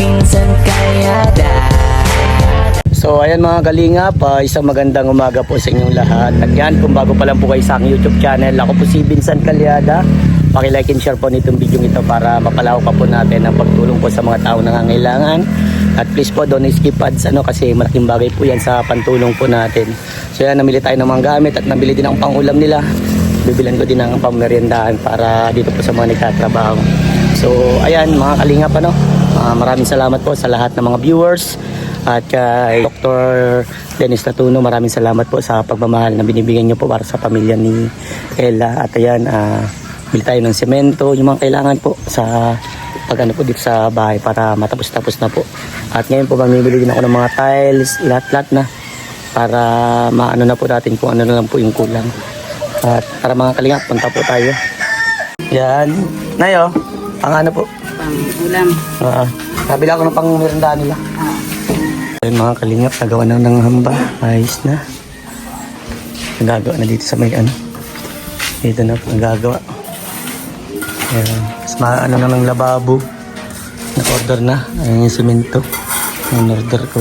Pinsan Kalyada. So ayan mga kalingap, isang magandang umaga po sa inyong lahat. At yan, kung bago pa lang po kayo sa aking YouTube channel, ako po si Vincent Kalyada. Paki-like and share po nitong video ito para mapalawak pa po natin ang pagtulong po sa mga tao nangangailangan. At please po, don't skip ads kasi malaking bagay po yan sa pantulong po natin. So yan, namili tayo ng mga gamit at nabili din ang pangulam nila. Bibilan ko din ang pameriendahan para dito po sa mga nagtatrabaho. So ayan mga kalingap, maraming salamat po sa lahat ng mga viewers. At kay Dr. Dennis Latuno, maraming salamat po sa pagmamahal na binibigyan nyo po para sa pamilya ni Ella. At ayan, bili tayo ng semento, yung mga kailangan po sa pagano po dito sa bahay para matapos-tapos na po. At ngayon po mamimili din ako ng mga tiles, lahat-lahat na para maano na po natin kung ano na lang po yung kulang. At para mga kalingap, punta po tayo. Yan. Nayo, pang ano po? Pang ulam. Nabila ko ng pang merenda nila. Ayun mga kalingap, nagawa na ng hamba. Ayos na. Nagagawa na dito sa may ano. Dito na po nagagawa. Ayan. Mas maano na ng lababo. Nag-order na. Ayan yung simento. Nag-order ko.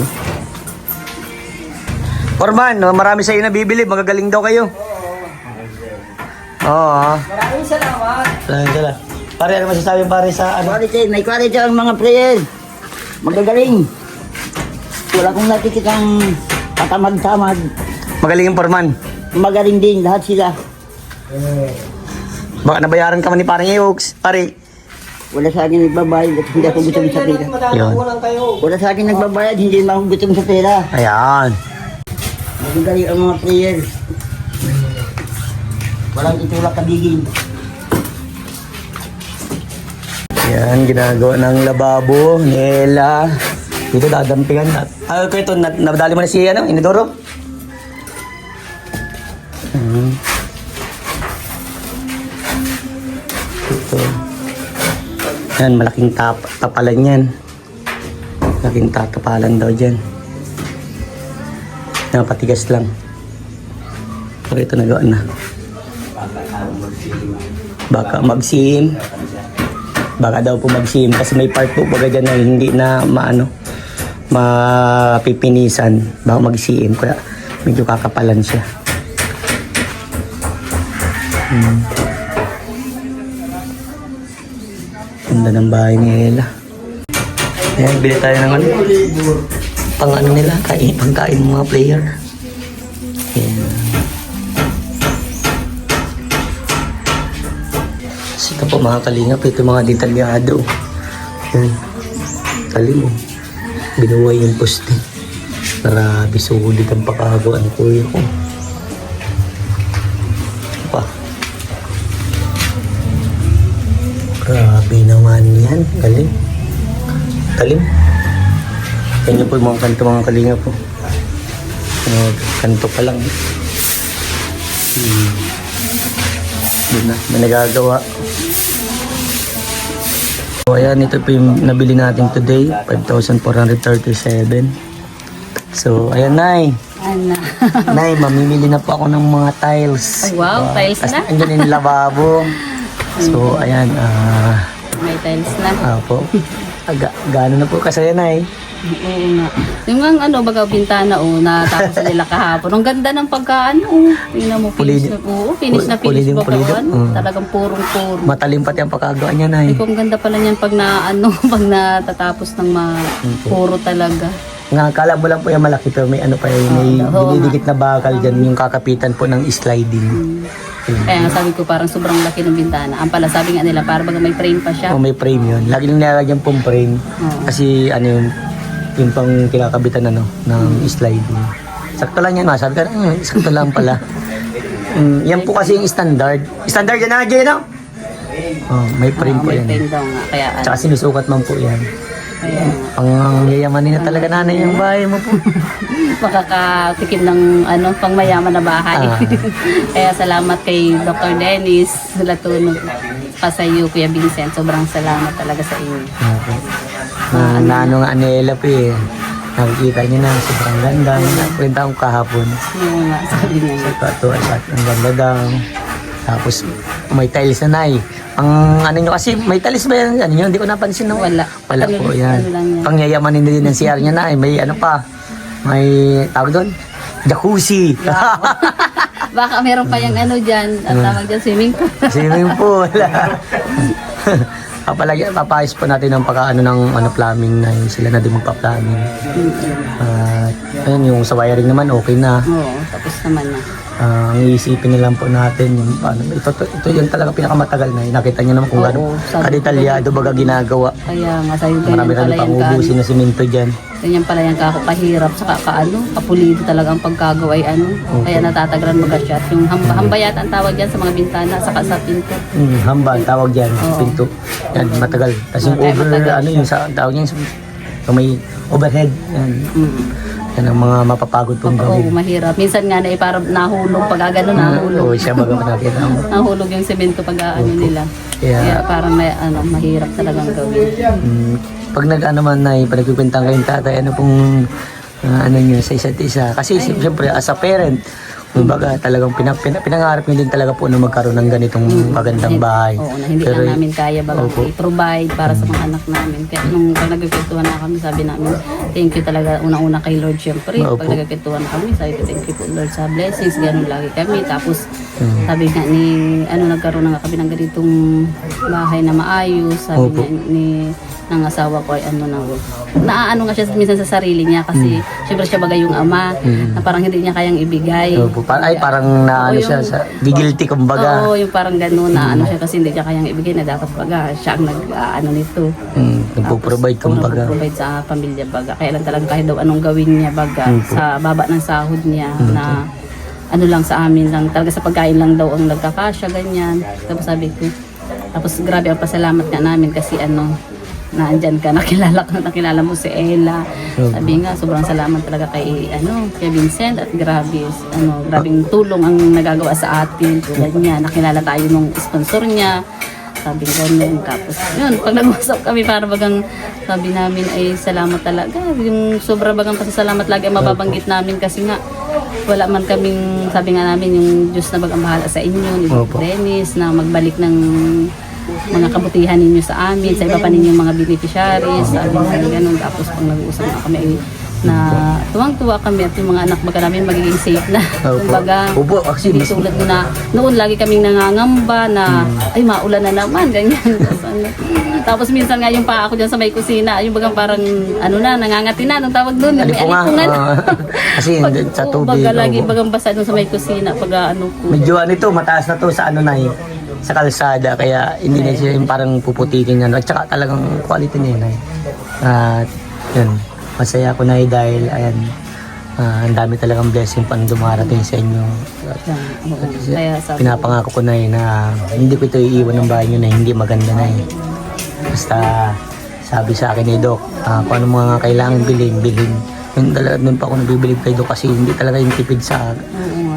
Forman, marami sa iyo na bibili. Magagaling daw kayo. Oo. Maraming salamat. Maraming salamat. Pare, ano masasabi pare sa ano? May quality ang mga player. Magagaling. Wala kong nakikitang katamad-tamad. Magaling yung Forman. Magaling din lahat sila. Baka nabayaran ka man ni parang Eox. Pare. Wala sa akin nagbabayad at hindi ako gutom sa pera. Yun. Wala sa akin nagbabayad, hindi ako gutom sa pera. Ayan. Magagaling ang mga player. Walang itulak kabigin. Yan, ginagawa ng lababo ni Ella. Dito dadampingan na. Ko ito, nabadali mo na si ano, Inidoro? Ito. Yan, malaking tapalan yan. Malaking tatapalan daw dyan. Napatigas lang. Pero ito nagawa na. Baka magsim. Baka daw po magsim kasi may part po baga dyan na hindi na mapipinisan. Baka magsim kaya medyo kakapalan siya. Ganda ng bahay ni Ella. Ayan, bili tayo ng ano. Pang ano nila, pangkain ng mga player. Ayan. Ito po mga kalingap, ito mga detalyado. Yan. Talim mo. Binuway yung poste. Grabe, sulit ang pakagawa ng kuya ko. Pa. Grabe naman yan. Galing. Talim. Yan po yung mga kanto mga kalingap po. Kanto pa lang. Yun na, may nagagawa. So ayan, ito po yung nabili natin today, 5,437. So ayan, Nay. Ano? Nay, mamimili na po ako ng mga tiles. Ay, wow, tiles na. Andyan yung lababo. So ayan, May tiles na. po. Gaano na po kasaya, Nay? Oo nga. Yung nga baga bintana natapos nila kahapon. Ang ganda ng pagkaano. Tingnan mo, finish na po. Finish na finish ba po? Talagang purong-puro. Matalim pati ang pagkagawa niya, Nay. Ay, kung ganda pala niyan pag pag natatapos ng puro talaga. Nga, kala mo lang po yung malaki pero may ano pa yun, may dinidikit na bakal dyan yung kakapitan po ng sliding. Kaya nga sabi ko parang sobrang laki ng bintana. Ang pala sabi nga nila parang baga may frame pa siya. May frame yun. Lagi nang nilalagyan pong frame. Kasi yung pang kinakabitan ng sliding. Sakto lang yan, sabi ka, sakto lang pala. Yan po kasi yung standard. Standard yan na, Jay, no? May frame po yan. May frame daw nga. Kaya Tsaka sinusukat man po yan. Pang yayamanin na talaga nanay yung bahay mo po. Makakatikim ng pang mayaman na bahay. Kaya salamat kay Dr. Dennis Latuno pa sa iyo, Kuya Vincent. Sobrang salamat talaga sa iyo. Okay. Naano nga Ella po eh. Nakikita niyo na, sobrang ganda. Nakwenta ko kahapon. Oo nga, sabi niya. Sa katuwa siya, ang ganda daw. Tapos may tiles na nay. Ang ano nyo kasi, may tiles ba yan? Ano nyo? Hindi ko napansin. No? Wala. Wala Ano, po yan. ano lang yan. Pangyayamanin din ng CR niya na. May ano pa. May tawag doon. Jacuzzi. Baka meron pa yung ano dyan, ang tawag dyan, swimming pool. Swimming pool. Papayos po natin ang pagkaano ng ano, plumbing na sila na din magpa-plumbing. Ayun, yung sa wiring naman okay na. Oo, tapos naman na. Ang iisipin na lang po natin yung paano. Ito yung talaga pinakamatagal na. Nakita niyo naman kung Oo, gaano sabi ko. kadetalyado baga ginagawa. Kaya nga sa'yo Marami ganyan kami pala pang yung ubusin na simento dyan. ganyan pala yung kahirap saka kapulido talaga ang pagkagawa ay ano. Kaya natatagalan mag-shot. Yung hambayat ang tawag dyan sa mga bintana saka sa pinto. Hamba, ang tawag dyan, Oo. pinto. Yan, matagal. Tapos yung Kaya over, matagal ano siya. yung sa tawag niya, yung may overhead. Yan. Yan ang mga mapapagod pong Oo, gawin. mahirap. Minsan nga na parang nahulog pag gano'n nahulog. Oo, siya baga nakita mo. Nahulog yung semento pag ano nila. Kaya- Kaya parang may, ano, mahirap talagang gawin. Pag nag-ano man na, panagkikwentang kayong tatay, ano pong ano nyo sa isa't isa. Kasi siyempre, as a parent, kumbaga talagang pinangarap nyo din talaga po na magkaroon ng ganitong magandang bahay. Oo, na hindi Pero, na namin kaya baga Opo. i-provide para sa mga anak namin. Kaya nung pag nagkikwentuhan na kami, sabi namin, thank you talaga unang-una kay Lord syempre. Opo. Pag nagkikwentuhan na kami, sabi ko, thank you po Lord sa blessings. Ganun lagi kami. Tapos sabi nga ni, nagkaroon na nga kami ng ganitong bahay na maayos. Sabi Opo. nga ni ng asawa ko ay naaano nga siya minsan sa sarili niya kasi syempre siya bagay yung ama na parang hindi niya kayang ibigay. Opo, parang naano Oo, siya yung- sa gigilty kumbaga. Oo, yung parang gano'n na ano siya kasi hindi niya kayang ibigay na dapat baga siya ang nag-ano nito. Nagpo-provide kumbaga. Nagpo-provide sa pamilya baga. Kaya lang talagang kahit daw anong gawin niya baga sa baba ng sahod niya na ano lang sa amin lang. Talaga sa pagkain lang daw ang nagkakasya, ganyan. Tapos sabi ko, tapos grabe ang pasalamat nga namin kasi naandyan ka, nakilala mo si Ella. Sabi nga, sobrang salamat talaga kay Vincent at grabing tulong ang nagagawa sa atin. Ganyan, nakilala tayo nung sponsor niya. Sabi ganun. Tapos yun, pag nag-usap kami para bagang sabi namin ay salamat talaga. Yung sobra bagang pasasalamat lagi ang mababanggit namin kasi nga wala man kaming, sabi nga namin yung Diyos na bagang bahala sa inyo, ni Opo. Dennis, na magbalik ng mga kabutihan ninyo sa amin, sa iba pa ninyong mga beneficiaries, sabi nga ganun. Tapos pag nag-uusap na kami na tuwang-tuwa kami at yung mga anak baga namin magiging safe na. Opo. Kumbaga, Opo, actually, hindi tulad na noon lagi kaming nangangamba na ay maulan na naman, ganyan. Tapos minsan nga yung paa ko dyan sa may kusina, yung bagang parang nangangati na, anong tawag doon? Alipungan. Kasi sa tubig. Baga lagi opo. bagang basa doon sa may kusina, pag ko. Medyo mataas na to sa sa kalsada, kaya hindi na siya yung parang puputikin yan. At saka talagang quality na yun. At yun, masaya ako na dahil ayan, ang dami talagang blessing pang dumarating sa inyo. At, Kaya sabi pinapangako ko na hindi ko ito iiwan ng bahay nyo na hindi maganda na Basta sabi sa akin ni Doc, kung ano mga kailangan bilhin. Yun talaga, doon pa ako nabibilib kay Doc kasi hindi talaga yung tipid sa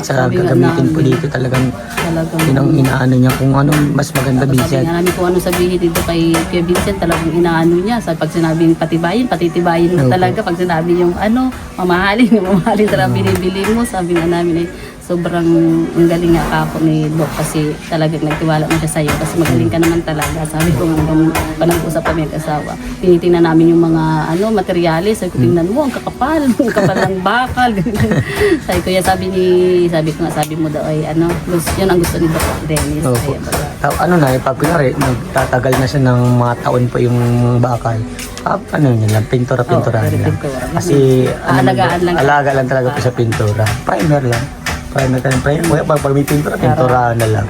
sabi nga gagamitin po namin, dito talagang talagang yun ang inaano niya kung ano mas maganda sabi bisan. nga namin kung ano sabihin dito kay Vincent, talagang inaano niya. Sa pag sinabing patitibayin mo Opo. talaga. Pag sinabi yung mamahalin talagang binibili mo. Sabi nga namin sobrang ang galing nga ako ni Doc kasi talagang nagtiwala mo siya sa'yo kasi magaling ka naman talaga. Sabi ko nga pag nag-usap kami ang-asawa, tinitingnan namin yung mga materialis. Sabi ko, tingnan mo, ang kakapal ng bakal. Sabi ko, sabi mo daw ay yun ang gusto ni Doc Dennis. Opo. Kaya, Ipapinari, nagtatagal na siya ng mga taon pa yung bakal. Pintura Oo, lang. pintura. Kasi Aalagaan lang. alaga lang talaga po sa pintura. Primer lang. Pag may pintura na lang.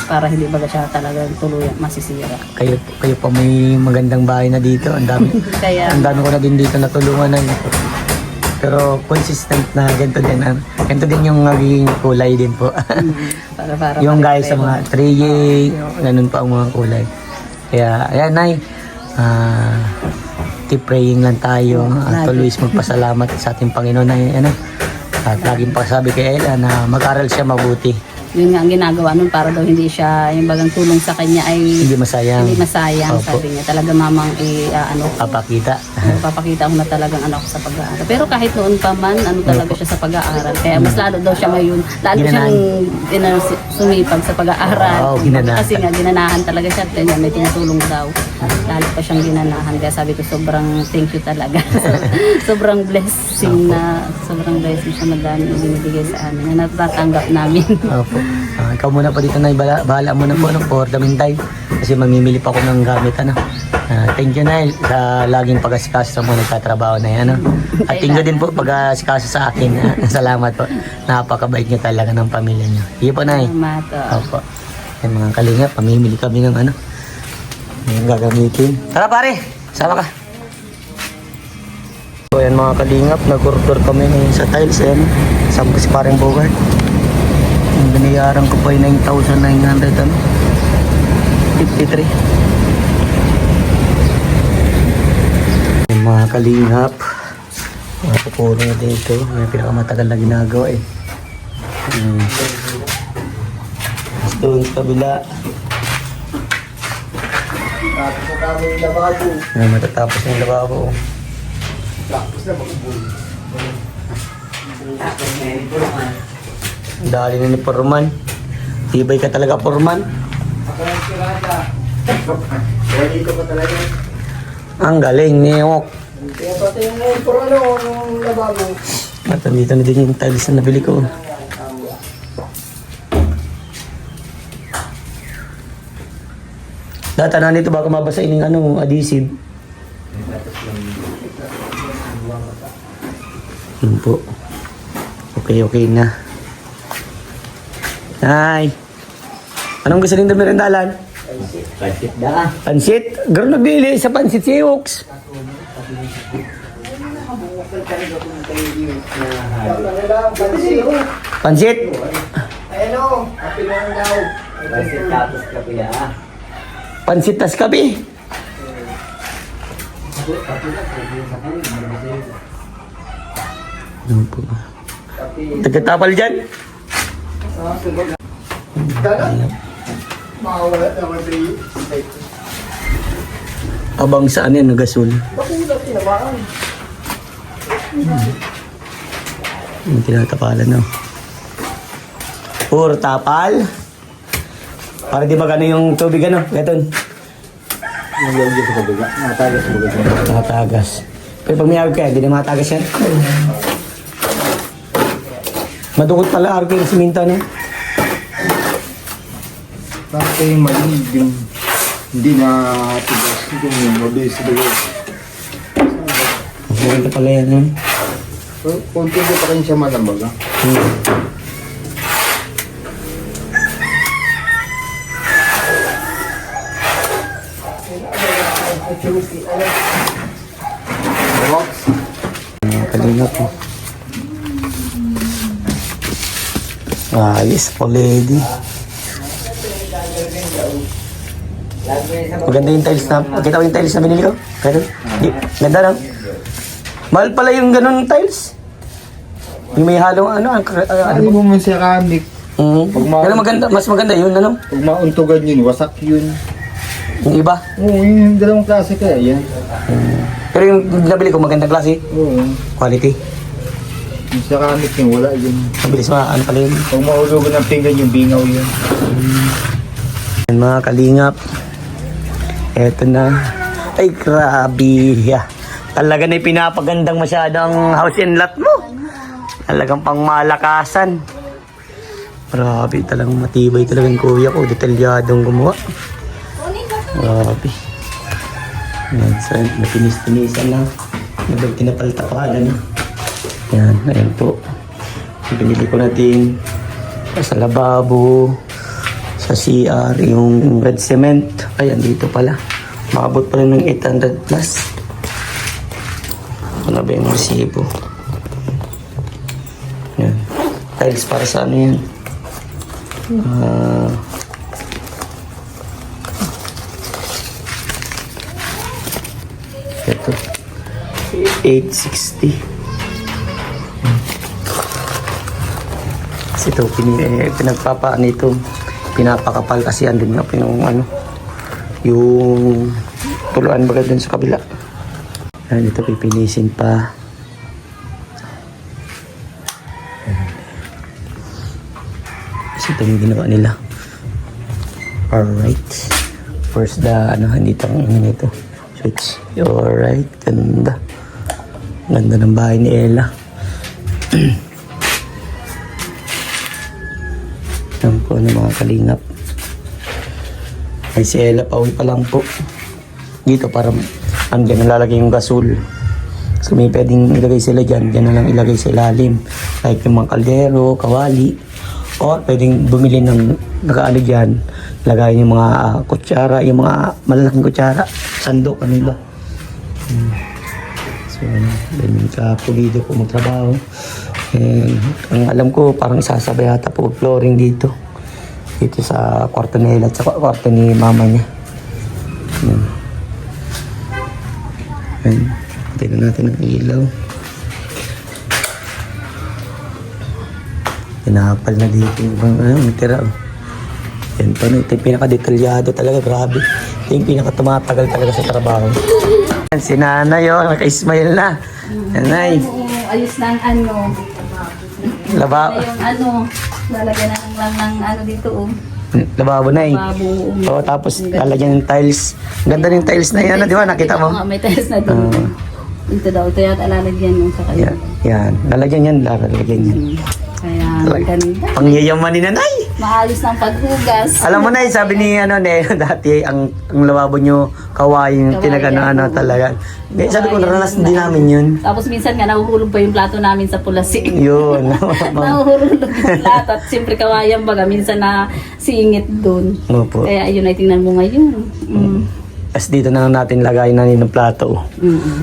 para hindi baga siya talagang tuluyan masisira. Kayo pa may magandang bahay na dito. Ang dami. Kaya Ang dami ko na din dito natulungan na pero consistent na ganito din. Ganito din yung naging kulay din po. para Yung guys sa mga 3A, ganun pa ang mga kulay. Kaya, ayan, Nay. Keep praying lang tayo. At always magpasalamat sa ating Panginoon na at laging pasabi kay Ella na mag-aral siya mabuti. yun nga ang ginagawa nun para daw hindi siya, yung bagang tulong sa kanya ay Hindi masayang. hindi masayang. Opo. Sabi niya, talaga mamang Papakita. papakita ko na talagang anak ko sa pag-aaral. Pero kahit noon pa man, talaga siya sa pag-aaral. Kaya mas lalo daw siya ngayon, lalo siyang sumipag sa pag-aaral. Wow, ginanahan. Kasi nga, ginanahan talaga siya. Kaya may tinutulong daw. Lalo pa siyang ginanahan. Kaya sabi ko, sobrang thank you talaga. Sobrang blessing siya na dami yung binibigay sa amin. Na natatanggap namin. Opo. Ikaw muna po dito na, bahala mo na po for the meantime. Kasi mamimili pa ako ng gamit. Thank you na sa laging pag-asikaso sa mga nagtatrabaho na yan. At thank you din po pag-asikaso sa akin. Salamat po. Napakabait niyo talaga ng pamilya niyo. Sige po, Nay. Salamat. Opo. Yan mga kalingap, pamimili kami ng yung gagamitin. Tara pare, sama ka. So yan mga kalingap, nag-order kami ngayon sa tiles. Ayan, sama si parang Bogart. Ang binayaran ko po ay 9,900 53. Yan mga kalingap, mapupuro na dito. May pinakamatagal na ginagawa eh. Doon sa kabila. Ay, matatapos yung lababo. Dali na ni Purman. Tibay ka talaga, Purman. Ang galing ni Ewok. At dito na din yung tiles na nabili ko. Data na nito baka mabasain yung adhesive. Yun po. Okay na. Hi. Anong gusto nyo merindalan? Pansit da. Pansit? Garo nabili sa pansit si Oaks. Pansit? Pansit tapos kape Pansit tas kape. Ano po? Tagatapal dyan? Abang saan yan, nagasol? Yung tinatapalan na. Puro tapal. Para di magano yung tubig gaton. Nalagyan sa kabiga. Natagas sa kabiga. Nakatagas. Pero pag may awit kaya, di na matagas yan. Madukot pala arko yung siminto, no? Bakit yung malinig yung hindi na tigas yung mabilis diba? Maganda pala yan, no? Kunti ko pa rin siya malambaga. Kalingap po. Ayos po, lady. Maganda yung tiles na. Kita ko yung tiles na binili ko. Ganda lang. Mahal pala yung ganun tiles. Yung may halong Ano mo man ceramic? Pero maganda, mas maganda yun, Pag mauntugan yun, wasak yun. Yung iba. Oo, yung dalawang klase kaya yan. Pero yung nabili ko magandang klase. Oo. Quality. Yung ceramic yun, wala yun. Mabilis pala yun. Pag mahulugan ng pinggan yung bingaw yun. Yan mga kalingap. Eto na. Ay, grabe. Talaga na pinapagandang masyadong house and lot mo. Talagang pangmalakasan. Grabe, talagang matibay talaga yung kuya ko. Detalyadong gumawa. Grabe. Yan, so, napinis-pinisan na. Tinapal-tapalan na. Yan, ayan po. Binili ko na din sa lababo, sa CR, yung red cement. Ayan, dito pala. Maabot pala ng 800 plus. Ano ba yung resibo? Yan. Tiles para sa ano yan? Ito. 860. Tapos ito, pinapakapal kasi andun nga yung yung tuluan baga dun sa kabila. Ayan, ito pipinisin pa. Kasi ito yung ginawa nila. Alright. First dito ang nito. Switch. Alright, ganda. Ganda ng bahay ni Ella. Yan po mga kalingap. Ay si Ella, pauwi pa lang po. Dito parang andyan nalalagay yung gasol. So may pwedeng ilagay sila dyan. Dyan na lang ilagay sa ilalim. Like yung mga kaldero, kawali. O pwedeng bumili ng nakaano dyan. Lagay yung mga kutsara, yung mga malalaking kutsara. Sandok, ano ba? So then kapulido po magtrabaho. And ang alam ko parang isasabay ata po flooring dito. Dito sa kwarto ni Ella at sa kwarto ni mama niya. Ayan. Tignan natin ang ilaw. Pinapal na dito yung ibang tira. Yan pa no. Ito yung pinaka-detalyado talaga. Grabe. Ito yung pinaka-tumatagal talaga sa trabaho. Yan, si nanay naka-smile na. Nanay. Ayos na ang Lababo. Yung lalagyan na lang ng dito Lababo na eh. Lababo. Tapos lalagyan ng tiles. Ganda ng tiles na yan, di ba? Nakita mo? May tiles na doon. Ito daw, ito yata lalagyan nung sa kanya. Yan. Lalagyan yan. Lalagyan yan. Kaya ganda. Pangyayaman ni nanay. Maayos ng paghugas. Alam mo na sabi ni dati ang lababo nyo kawain tinagano talaga. Sabi ko naranasan din namin yun. Tapos minsan nga nahuhulog pa yung plato namin sa pulasi. Yun. Nahuhulog yung plato at siyempre kawayan baga minsan na singit doon. Opo. Kaya ayun ay tingnan mo ngayon. Tapos dito na natin lagay na ng plato.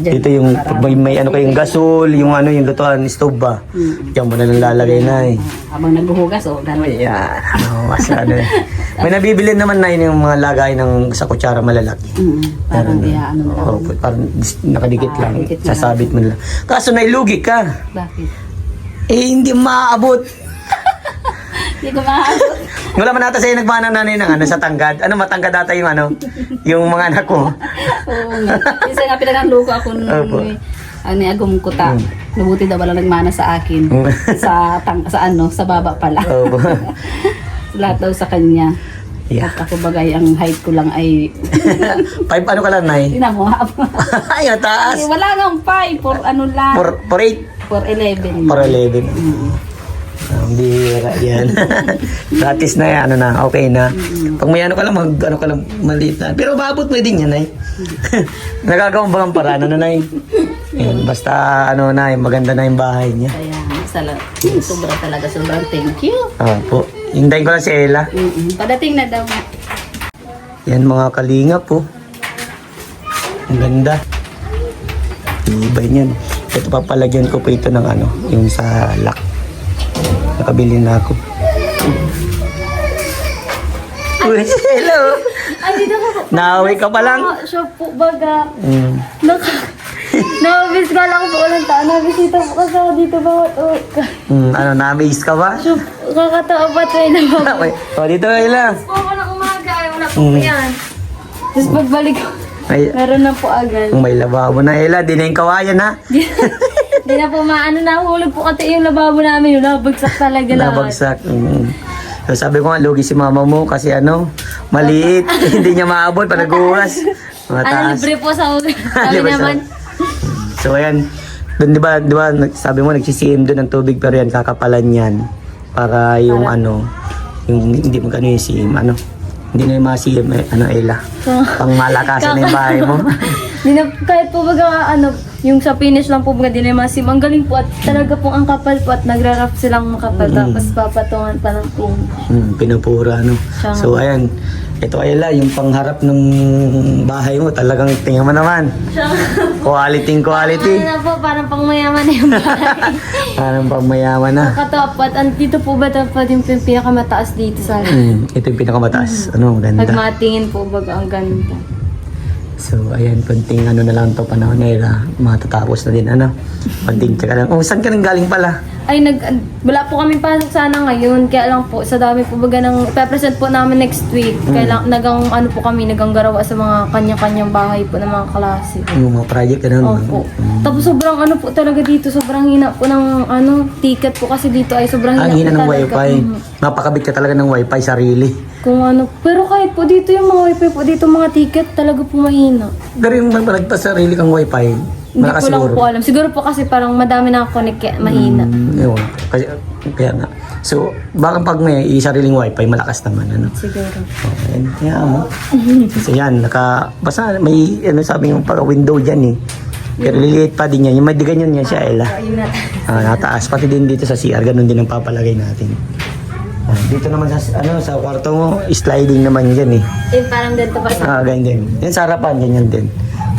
Dito yung may kayong gasol, yung yung lutuan, stove ba. Diyan mo na lang lalagay na eh. Habang naghuhugas gano'n. Yeah. May nabibili naman na yung mga lagay sa kutsara malalaki. Parang na lang. Parang nakadikit lang. Nakadikit na Sasabit mo lang. Kaso nailugi ka. Bakit? Hindi maaabot. Hindi ko mahabot. Wala man nata sa'yo nagmana nanay ng sa tanggad. Matangkad data yung yung mga anak ko. Oo nga. Minsan nga pinagluko ako nung agong kuta. Nabuti daw wala nagmana sa akin. sa baba pala. Opo. Lahat daw sa kanya. Yeah. At ako bagay, ang height ko lang ay 5 ka lang, Nay? Tingnan mo, Ay, taas. wala nga 5, for lang. 4'8". 4'11". 4'11". Ang bihira yan. Gratis na yan, okay na. Pag may ka lang, maliit na. Pero maabot mo din yan, Nay. Nagagawang bang paraan, Nay? Yan, basta, maganda na yung bahay niya. Kaya, sobra talaga, sobrang thank you. Opo. Hintayin ko lang si Ella. Padating na daw nga. Yan mga kalinga po. Ang ganda. Ibay niyan. Ito papalagyan ko po ito ng yung sa lock. Nakabili na ako. Uy, hello! Dito ka po. Nauwi ka pa lang? Siya po, baga. Nabis ka lang po ulang taon. Nabisita po kasi ako dito bawat Na-amaze ka ba? Siya, kakatawa pa tayo na bago. Dito Ella. Oo, wala umaga. Wala po yan. Tapos pagbalik ko, meron na po agad. May lababo na Ella. Di na yung kawayan ha? Di na po nahulog po kasi yung lababo namin. Yung nabagsak talaga lahat. Nabagsak. So sabi ko nga, lugi si mama mo kasi maliit. Hindi niya maabot pa naghuwas. Mataas. Libre po sa ulit. Sabi naman. So ayan, doon di ba sabi mo nagsisiim doon ng tubig pero yan kakapalan yan para yung yung hindi magkano yung siim hindi na yung mga siim Ella. Pang malakasan na yung bahay mo. Di na, kahit po baga yung sa finish lang po baga di na yung masim. Ang galing po at talaga pong ang kapal po at nagra-wrap silang makapal tapos papatungan pa ng pong. Pinupura So ayan, ito Ella, yung pangharap ng bahay mo talagang tingnan mo naman. Quality. Na po, parang pangmayaman na yung bahay. Parang pangmayaman na. Nakatawa po at dito po ba dapat yung pinakamataas dito sa Ito yung pinakamataas. Ganda. Pag matingin po baga ang ganda. So, ayan, konting ano na lang to panahon na matatapos na din, ano. Konting tsaka lang. Oh, saan ka nang galing pala? Ay, wala po kami pasok sana ngayon. Kaya lang po, sa dami po baga ng, ipapresent po namin next week. Kaya lang, ano po kami, naggarawa sa mga kanya-kanyang bahay po ng mga klase. Yung mga project, ano. Opo. Tapos sobrang ano po talaga dito, sobrang hina po ng ticket po kasi dito ay sobrang hina Ang hina po ng talaga. wifi. Mapakabit ka talaga ng wifi sarili. Kung ano, pero kahit po dito yung mga wifi po dito, mga ticket talaga po mahina. Pero yung nagpasarili kang wifi, Hindi malakas ko lang siguro. po alam. Siguro po kasi parang madami na connect kaya mahina. Yun. Kaya nga. So, baka pag may sariling wifi, malakas naman, ano. Siguro. Okay, kaya mo. So yan, basta may, ano sabi yung window dyan eh. Pero liliit pa din yan. Yung may ganyan yan siya, Ella. Ayun na. Nataas. Pati din dito sa CR, ganun din ang papalagay natin. Dito naman sa kwarto mo, sliding naman dyan eh. Parang ganito pa sa... Ganyan din. Yan sa harapan, ganyan din.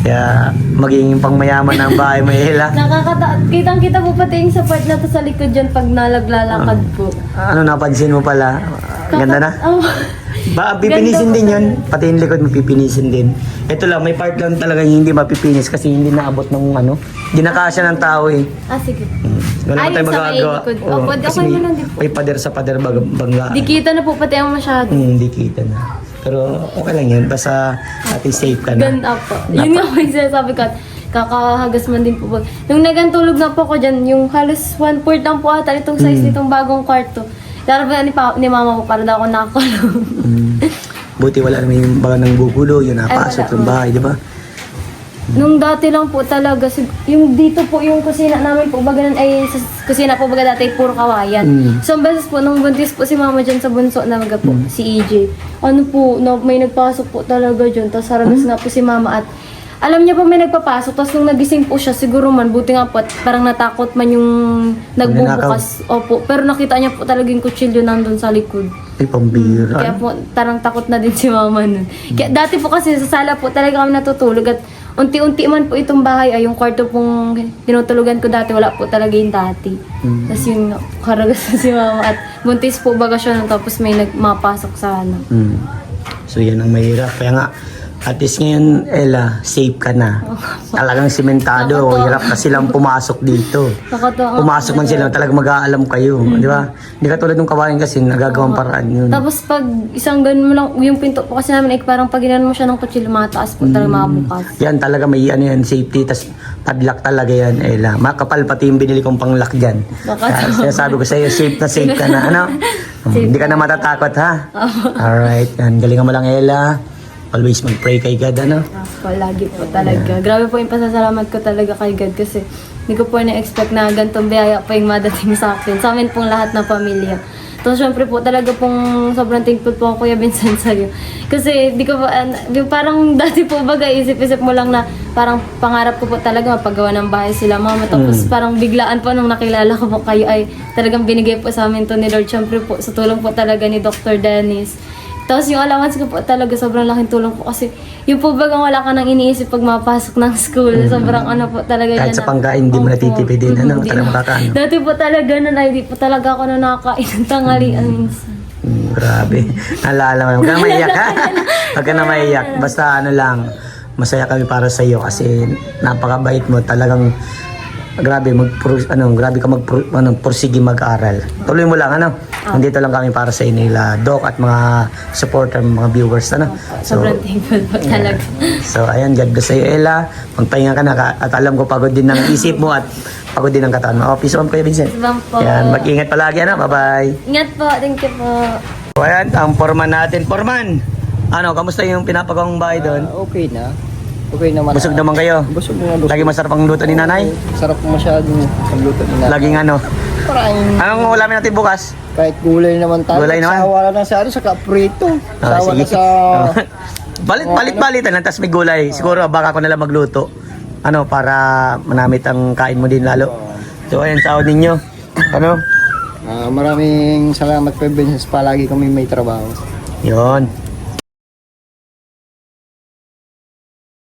Kaya magiging pangmayaman ang bahay mo, Ella. Kitang-kita po pati yung sa part na to sa likod dyan pag nalaglalakad po. Ano napansin mo pala? Ganda na? Oh. Pipinisin din yun. Pati yung likod mapipinisin din. Ito lang, may part lang talaga yung hindi mapipinis kasi hindi naabot ng hindi nakasya ng tao eh. Sige. Wala Ay, pa tayo sa may magagawa. likod. Oo, Opo, kasi okay mo lang din po. may pader sa pader banggaan. Di kita na po pati ang masyado. Hindi kita na. Pero okay lang yan. Basta ati safe ka na. Ganda po. Yun nga po yung sinasabi ko. Kakahagas man din po. Nung nagantulog na po ko dyan, yung halos 1/4 lang po ata itong size nitong bagong kwarto. Laraban ni mama ko para daw ako nakakulong. Buti wala naman yung baga ng gugulo, yung napasok wala. ng bahay, di ba? Nung dati lang po talaga, yung dito po yung kusina namin po, baga nun ay sa kusina po baga dati puro kawayan. So, ang beses po, nung buntis po si mama dyan sa bunso na maga po, si EJ, ano po, may nagpasok po talaga dyan, tapos haragas na po si mama at alam niya po may nagpapasok, tapos nung nagising po siya, siguro man, buti nga po, at parang natakot man yung nagbubukas. Opo, pero nakita niya po talaga yung kutsilyo nandun sa likod. Ay, pambira. Kaya po, tarang takot na din si mama nun. Kaya dati po kasi sa sala po talaga kami natutulog at unti-unti man po itong bahay ay yung kwarto pong tinutulugan ko dati, wala po talaga yung dati. Tapos yung karagas na si mama at buntis po baga siya nun, tapos may mapasok sa ano. So yan ang mahirap. Kaya nga, at least ngayon, Ella, safe ka na. Talagang simentado. Hirap na silang pumasok dito. Nakatawa. Pumasok man sila, talagang mag-aalam kayo. Di ba? Hindi ka tulad ng kawain kasi nagagawang paraan yun. Tapos pag isang ganun mo lang, yung pinto po kasi namin ay parang pag ginano mo siya ng kutsilyo, mataas po talaga mabukas. Yan talaga may yan, safety. Tas padlock talaga yan, Ella. Makapal pati yung binili kong panglock dyan. Kaya sabi ko sa'yo, safe ka na. Ano? Hindi ka na matatakot, ha? Alright. Yan. Galingan mo lang, Ella. Always mag-pray kay God, ano? Lagi po talaga. Grabe po yung pasasalamat ko talaga kay God kasi hindi ko po na-expect na ganitong biyaya pa yung madating sa akin. Sa amin pong lahat ng pamilya. Tapos syempre po talaga pong sobrang thankful po ako Kuya Vincent sa'yo. Kasi di ko po, yung parang dati po baga isip-isip mo lang na parang pangarap ko po talaga mapagawa ng bahay sila mama. Tapos parang biglaan po nung nakilala ko po kayo ay talagang binigay po sa amin to ni Lord. Syempre po sa tulong po talaga ni Dr. Dennis. Tapos yung allowance ko po talaga sobrang laking tulong po kasi yung po bagang wala ka nang iniisip pag mapasok ng school. Sobrang ano po talaga Kahit yan sa pangkain, hindi mo natitipidin. Ano? Hindi Talagang na. makakaano. Dati po talaga nun ay di po talaga ako na nakakain ng tanghalian minsan. Grabe. Naalala mo. Huwag ka na maiyak, ha? Huwag ka na maiyak. Basta ano lang, masaya kami para sa iyo kasi napakabait mo. Talagang grabe grabe ka pursige mag-aral. Tuloy mo lang ano. Nandito lang kami para sa inyo, Doc at mga supporter, mga viewers ano. Sobrang thankful po talaga. So ayan, God bless sa iyo, Ella. Magpahinga ka na at alam ko pagod din ng isip mo at pagod din ng katawan mo. Peace on Kuya Vincent. Sabang po. Yan, mag-ingat palagi ano. Bye-bye. Ingat po. Thank you po. So ayan, ang foreman natin. Foreman! Ano, kamusta yung pinapagawang bahay doon? Okay na. Okay naman. Busog naman kayo? Busog na busog. Lagi masarap ang luto ni nanay? Sarap masyado ang luto nila. Laging ano? Parang Anong ulamin natin bukas? kahit gulay naman tayo. Gulay naman? Sawa na sa sa kaprito. Sawa na sa... Balitan lang, tapos may gulay. Siguro baka ako nalang magluto. Ano, para manamit ang kain mo din lalo. So ayan, sahod ninyo. Ano? Maraming salamat po, Vince. Palagi kami may trabaho. Yun.